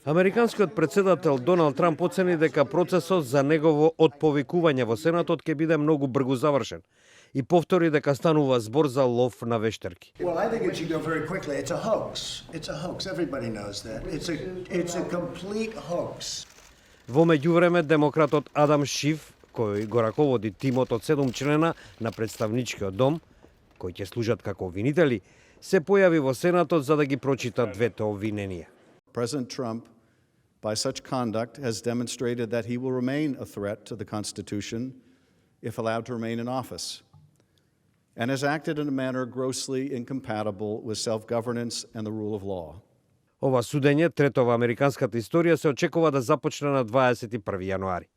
Американскиот председател Доналд Трамп оцени дека процесот за негово отповикување во Сенатот ќе биде многу брзо завршен и повтори дека станува збор за лов на вештерки. Well, I think it should go very quickly. It's a hoax. It's a hoax. Everybody knows that. It's a complete hoax. Во меѓувреме, демократот Адам Шиф, кој го раководи тимот од 7 члена на представничкиот дом, кои ќе служат како обвинители, се појави во Сенатот за да ги прочита двете обвиненија. President Trump, by such conduct, has demonstrated that he will remain a threat to the Constitution if allowed to remain in office, and has acted in a manner grossly incompatible with self-governance and the rule of law. Ова судење, трето во американската историја, се очекува да започне на 21 јануари.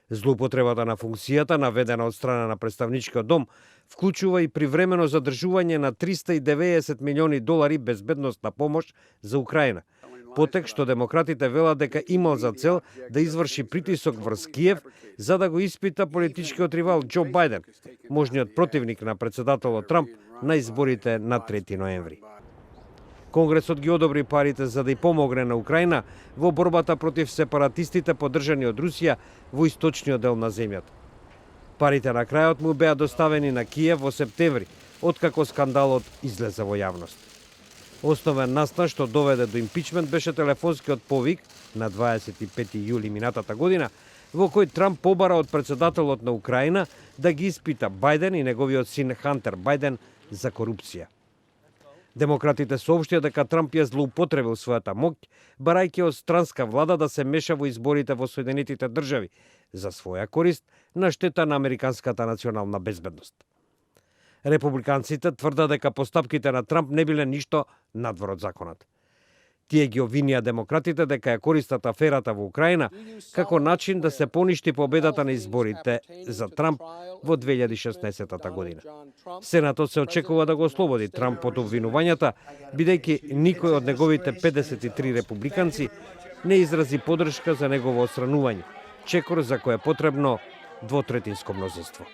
Злоупотребата на функцијата, наведена од страна на представничкиот дом, вклучува и привремено задржување на $390 милиони безбедносна помош за Украина. Потек што демократите велат дека имал за цел да изврши притисок врз Киев за да го испита политичкиот ривал Џо Бајден, можниот противник на председателот Трамп на изборите на 3 ноември. Конгресот ги одобри парите за да и помогне на Украина во борбата против сепаратистите поддржани од Русија во источниот дел на земјата. Парите на крајот му беа доставени на Киев во септември, откако скандалот излезе во јавност. Основен настан што доведе до импичмент беше телефонскиот повик на 25 јули минатата година, во кој Трамп побара од председателот на Украина да ги испита Бајден и неговиот син Хантер Бајден за корупција. Демократите соопштија дека Трамп ја злоупотребил својата моќ, барајќи од странска влада да се меша во изборите во Соединетите држави за своја корист на штета на американската национална безбедност. Републиканците тврдат дека постапките на Трамп не биле ништо надвор од законот. Тие ги обвинија демократите дека ја користат аферата во Украина како начин да се поништи победата на изборите за Трамп во 2016 година. Сенатот се очекува да го ослободи Трамп од обвинувањата, бидејќи никој од неговите 53 републиканци не изрази поддршка за негово отстранување, чекор за кој е потребно двотретинско мнозинство.